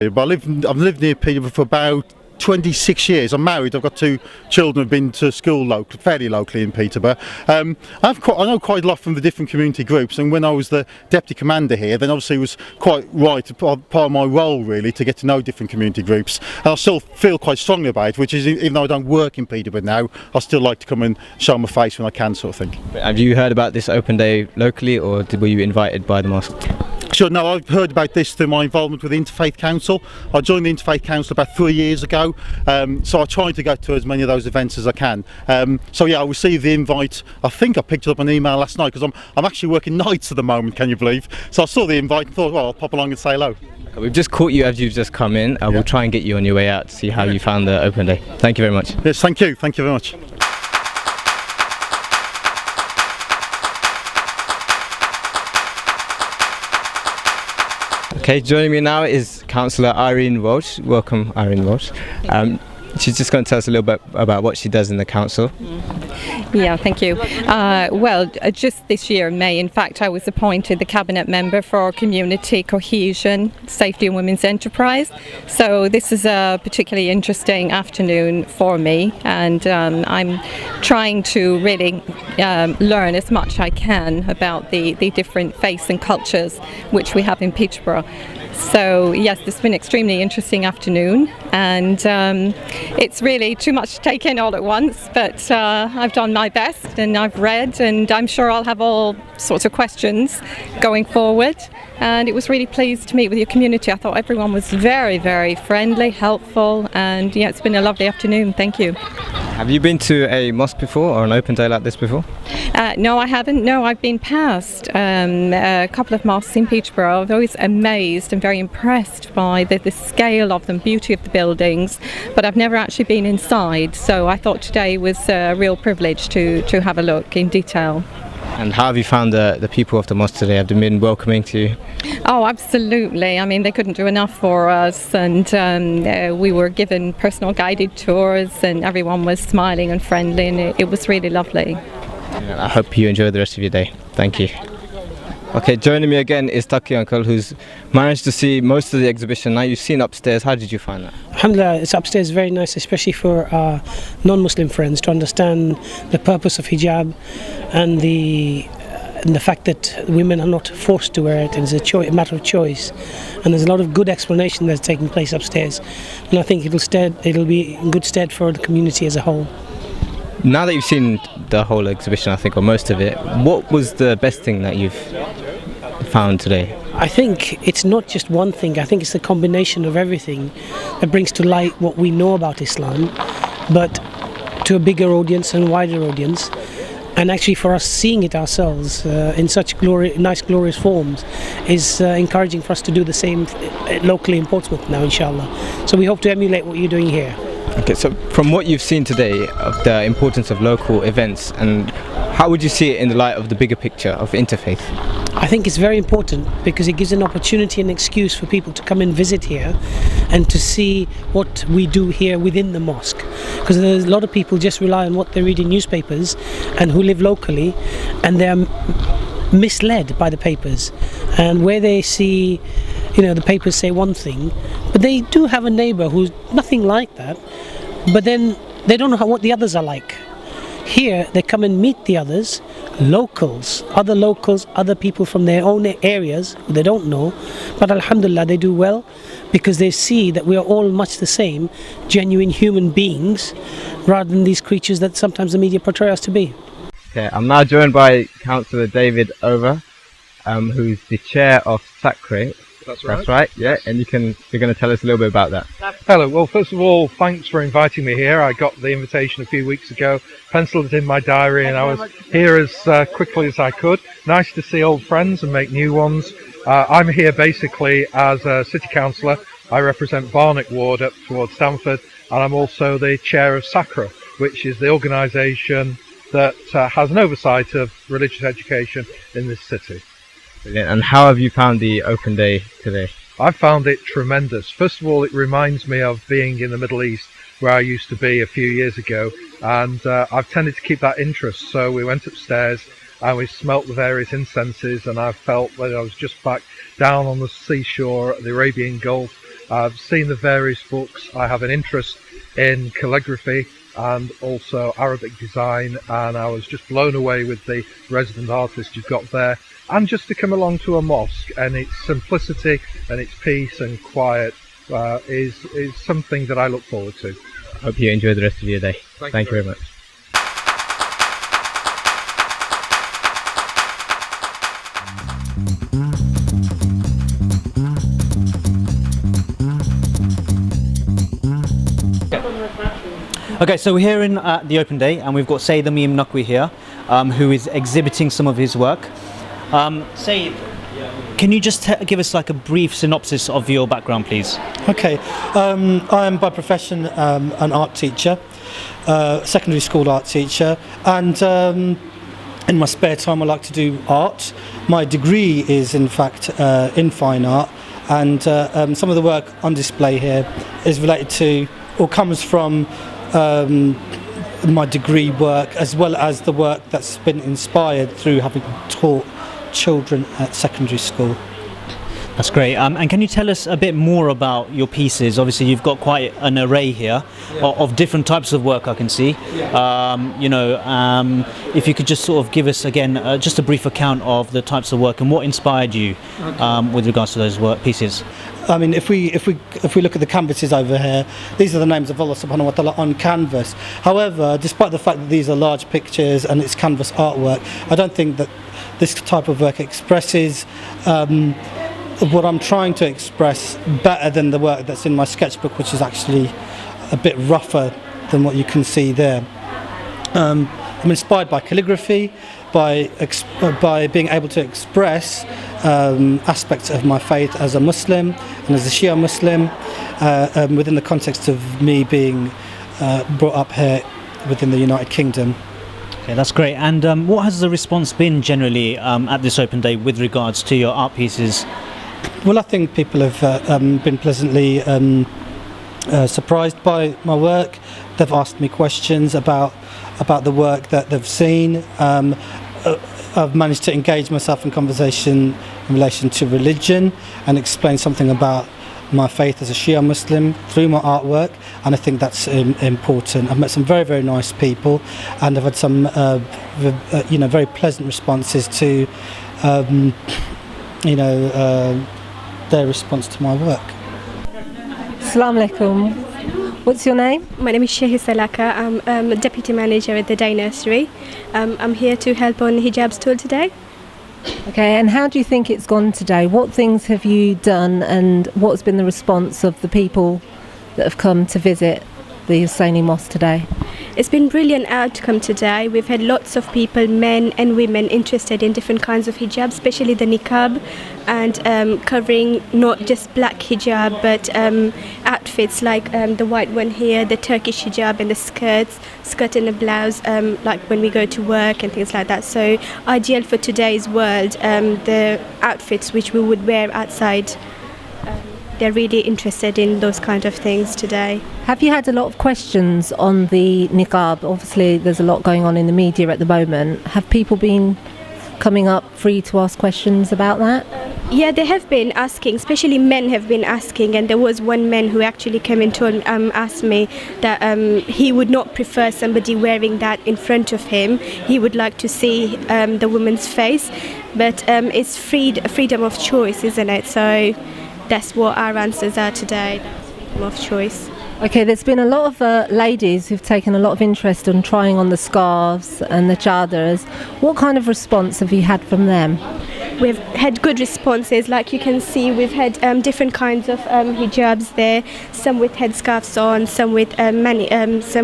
But I've lived near Peterborough for about 26 years. I'm married. I've got two children who've been to school fairly locally in Peterborough. I know quite a lot from the different community groups, and when I was the deputy commander here, then obviously it was quite right, part of my role really, to get to know different community groups. And I still feel quite strongly about it, which is, even though I don't work in Peterborough now, I still like to come and show my face when I can, sort of thing. Have you heard about this open day locally, or were you invited by the mosque? Sure, no, I've heard about this through my involvement with the Interfaith Council. I joined the Interfaith Council about 3 years ago, so I try to go to as many of those events as I can. So yeah, I received the invite. I think I picked it up an email last night, because I'm actually working nights at the moment, can you believe? So I saw the invite and thought, well, I'll pop along and say hello. We've just caught you as you've just come in. We'll try and get you on your way out to see how you found the open day. Thank you very much. Yes, thank you very much. Okay, joining me now is Councillor Irene Walsh. Welcome, Irene Walsh. She's just going to tell us a little bit about what she does in the council. Yeah, thank you. Just this year in May, in fact, I was appointed the Cabinet Member for Community Cohesion, Safety and Women's Enterprise. So this is a particularly interesting afternoon for me, and I'm trying to really learn as much as I can about the different faiths and cultures which we have in Peterborough. So yes, this has been an extremely interesting afternoon, and it's really too much to take in all at once, but I've done my best and I've read, and I'm sure I'll have all sorts of questions going forward. And it was really pleased to meet with your community. I thought everyone was very, very friendly, helpful, and yeah, it's been a lovely afternoon. Thank you. Have you been to a mosque before, or an open day like this before? No, I haven't. No, I've been past a couple of mosques in Peterborough. I was always amazed and very impressed by the scale of them, beauty of the buildings, but I've never actually been inside. So I thought today was a real privilege to have a look in detail. And how have you found the people of the mosque today? Have they been welcoming to you? Oh, absolutely. I mean, they couldn't do enough for us, and we were given personal guided tours, and everyone was smiling and friendly, and it was really lovely. I hope you enjoy the rest of your day. Thank you. Okay, joining me again is Taki Uncle, who's managed to see most of the exhibition. Now, you've seen upstairs. How did you find that? Alhamdulillah, it's upstairs very nice, especially for our non-Muslim friends to understand the purpose of hijab and the fact that women are not forced to wear it. It's a matter of choice, and there's a lot of good explanation that's taking place upstairs, and I think it'll be in good stead for the community as a whole. Now that you've seen the whole exhibition, I think, or most of it, what was the best thing that you've found today? I think it's not just one thing. I think it's the combination of everything that brings to light what we know about Islam, but to a bigger audience and wider audience. And actually for us seeing it ourselves in such nice glorious forms is encouraging for us to do the same locally in Portsmouth now, inshallah. So we hope to emulate what you're doing here. Okay, so from what you've seen today of the importance of local events, and how would you see it in the light of the bigger picture of interfaith? I think it's very important because it gives an opportunity and excuse for people to come and visit here and to see what we do here within the mosque. Because there's a lot of people just rely on what they read in newspapers and who live locally, and they're misled by the papers. And where they see, the papers say one thing, but they do have a neighbour who's nothing like that, but then they don't know what the others are like. Here they come and meet the others, locals, other people from their own areas who they don't know, but alhamdulillah they do well because they see that we are all much the same, genuine human beings, rather than these creatures that sometimes the media portray us to be. Okay, I'm now joined by Councillor David Over, who's the chair of SACRE. That's right. That's right, yeah, and you're going to tell us a little bit about that. Hello, well, first of all, thanks for inviting me here. I got the invitation a few weeks ago, penciled it in my diary, and I was here as quickly as I could. Nice to see old friends and make new ones. I'm here basically as a city councillor. I represent Barnet Ward up towards Stamford, and I'm also the chair of SACRE, which is the organisation that has an oversight of religious education in this city. Brilliant. And how have you found the open day today? I found it tremendous. First of all, it reminds me of being in the Middle East, where I used to be a few years ago, and I've tended to keep that interest. So we went upstairs and we smelt the various incenses, and I felt that I was just back down on the seashore at the Arabian Gulf, I've seen the various books. I have an interest in calligraphy and also Arabic design, and I was just blown away with the resident artist you've got there. And just to come along to a mosque and its simplicity and its peace and quiet is something that I look forward to. Hope you enjoy the rest of your day. Thank you very much. Okay, so we're here in the open day, and we've got Sayyid Amim Naqvi here, who is exhibiting some of his work. Sayyid, can you just give us like a brief synopsis of your background, please? Okay, I am by profession an art teacher, secondary school art teacher, and in my spare time I like to do art. My degree is in fact in fine art, and some of the work on display here is related to, or comes from my degree work, as well as the work that's been inspired through having taught children at secondary school. That's great. And can you tell us a bit more about your pieces? Obviously, you've got quite an array here of different types of work I can see. If you could just sort of give us again just a brief account of the types of work and what inspired you with regards to those work pieces. I mean, if we look at the canvases over here, these are the names of Allah subhanahu wa ta'ala on canvas. However, despite the fact that these are large pictures and it's canvas artwork, I don't think that this type of work expresses what I'm trying to express better than the work that's in my sketchbook, which is actually a bit rougher than what you can see there. I'm inspired by calligraphy, by being able to express aspects of my faith as a Muslim and as a Shia Muslim within the context of me being brought up here within the United Kingdom. Okay, that's great. And what has the response been generally at this open day with regards to your art pieces? Well, I think people have been pleasantly surprised by my work. They've asked me questions about the work that they've seen. I've managed to engage myself in conversation in relation to religion and explain something about my faith as a Shia Muslim through my artwork, and I think that's important. I've met some very, very nice people, and I've had some very pleasant responses to their response to my work. Assalamu alaikum. What's your name? My name is Shehi Salaka. I'm a deputy manager at the Ithna'asheri. I'm here to help on hijab stall today. Okay, and how do you think it's gone today? What things have you done, and what's been the response of the people that have come to visit the Husseini Mosque today? It's been brilliant outcome today. We've had lots of people, men and women, interested in different kinds of hijab, especially the niqab, and covering not just black hijab, but outfits like the white one here, the Turkish hijab, and the skirt and a blouse, like when we go to work and things like that. So ideal for today's world, the outfits which we would wear outside. They're really interested in those kind of things today. Have you had a lot of questions on the niqab? Obviously there's a lot going on in the media at the moment. Have people been coming up free to ask questions about that? Yeah, they have been asking, especially men have been asking, and there was one man who actually came and asked me that he would not prefer somebody wearing that in front of him. He would like to see the woman's face, but it's freedom of choice, isn't it? So that's what our answers are today, freedom of choice. Okay, there's been a lot of ladies who've taken a lot of interest in trying on the scarves and the chadars. What kind of response have you had from them? We've had good responses. Like you can see, we've had different kinds of hijabs there. Some with headscarves on, some with hats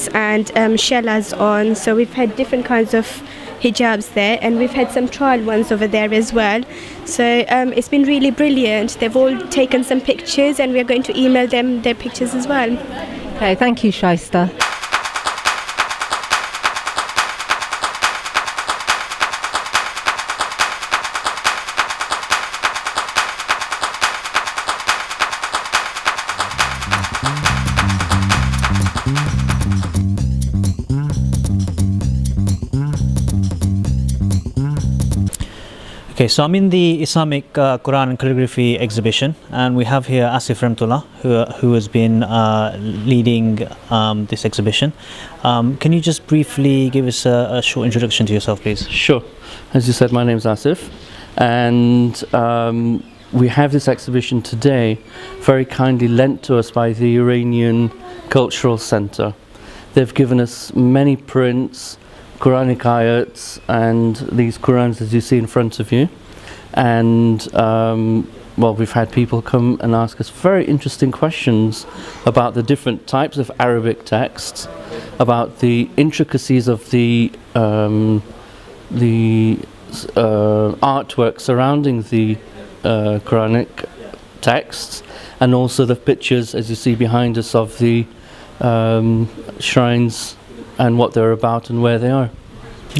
and shellas on. So we've had different kinds of hijabs there, and we've had some trial ones over there as well. So it's been really brilliant. They've all taken some pictures, and we're going to email them their pictures as well. Okay, thank you, Shaista. Okay, so I'm in the Islamic Quran and calligraphy exhibition, and we have here Asif Remtullah, who has been leading this exhibition. Can you just briefly give us a short introduction to yourself, please? Sure. As you said, my name's Asif, and we have this exhibition today, very kindly lent to us by the Iranian Cultural Centre. They've given us many prints, Quranic ayats, and these Qurans as you see in front of you. And well, we've had people come and ask us very interesting questions about the different types of Arabic texts, about the intricacies of the artwork surrounding the Quranic texts, and also the pictures, as you see behind us, of the shrines and what they're about and where they are.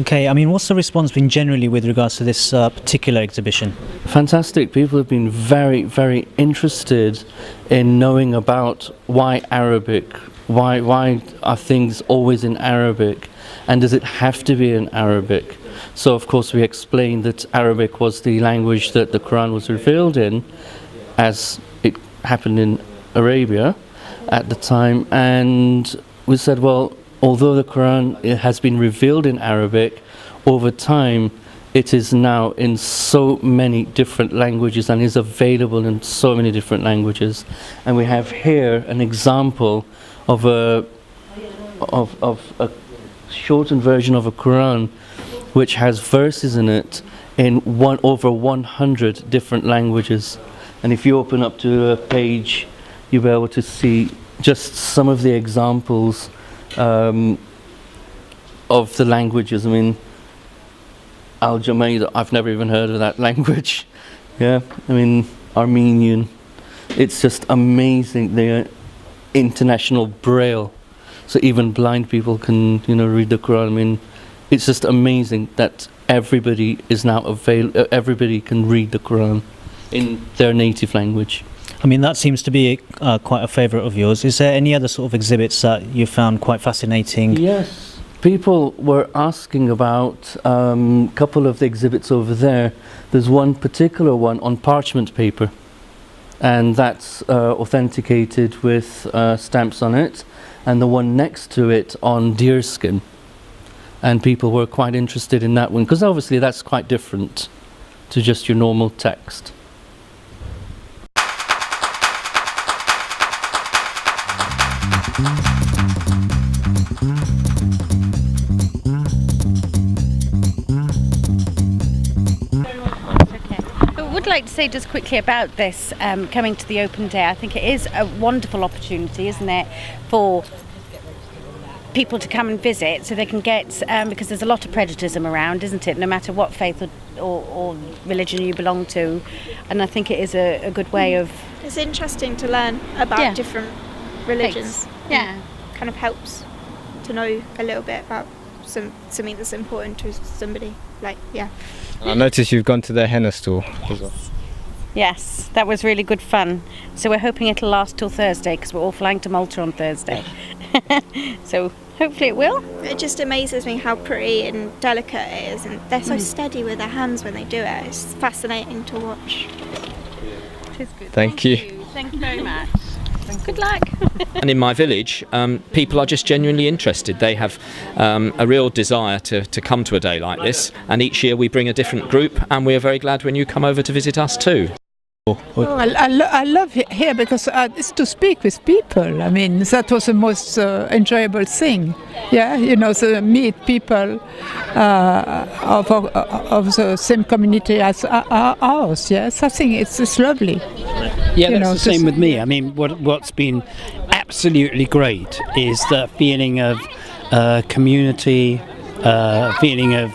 Okay, I mean, what's the response been generally with regards to this particular exhibition? Fantastic. People have been very, very interested in knowing about why Arabic, why are things always in Arabic, and does it have to be in Arabic? So of course we explained that Arabic was the language that the Quran was revealed in, as it happened in Arabia at the time, and we said, well, although the Quran has been revealed in Arabic, over time it is now in so many different languages and is available in so many different languages. And we have here an example of a shortened version of a Quran which has verses in it in over 100 different languages. And if you open up to a page, you'll be able to see just some of the examples of the languages. I mean, Al-Jamaid, I've never even heard of that language. Yeah, I mean, Armenian. It's just amazing. The international braille, so even blind people can, read the Quran. I mean, it's just amazing that everybody is now everybody can read the Quran in their native language. I mean, that seems to be quite a favourite of yours. Is there any other sort of exhibits that you found quite fascinating? Yes, people were asking about a couple of the exhibits over there. There's one particular one on parchment paper, and that's authenticated with stamps on it, and the one next to it on deerskin. And people were quite interested in that one, because obviously that's quite different to just your normal text. I'd like to say just quickly about this coming to the open day. I think it is a wonderful opportunity, isn't it, for people to come and visit, so they can get, because there's a lot of prejudice around, isn't it, no matter what faith or religion you belong to, and I think it is a good way of... It's interesting to learn about different religions. Faiths. Yeah. Kind of helps to know a little bit about something that's important to somebody. I noticed you've gone to the henna store as well. Yes, that was really good fun. So we're hoping it'll last till Thursday, because we're all flying to Malta on Thursday. So hopefully it will. It just amazes me how pretty and delicate it is, and they're so steady with their hands when they do it. It's fascinating to watch. It is good. Thank you. Thank you very much. Good luck. And in my village, people are just genuinely interested. They have a real desire to come to a day like this, and each year we bring a different group, and we are very glad when you come over to visit us too. I love it here because it's to speak with people. I mean, that was the most enjoyable thing. Yeah, so meet people of the same community as ours. Yes, I think it's lovely. Yeah, that's the same with me. I mean, what's been absolutely great is the feeling of community. Feeling of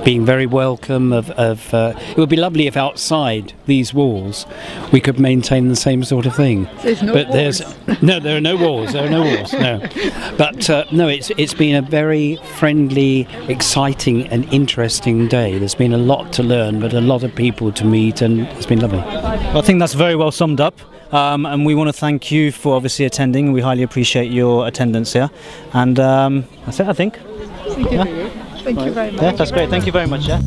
being very welcome. It would be lovely if outside these walls we could maintain the same sort of thing. There's no but walls. There are no walls. There are no walls. No, but no, it's been a very friendly, exciting, and interesting day. There's been a lot to learn, but a lot of people to meet, and it's been lovely. Well, I think that's very well summed up. And we want to thank you for obviously attending. We highly appreciate your attendance here. And that's it, I think. Thank you very much. Yeah, that's great. Thank you very much. Yeah.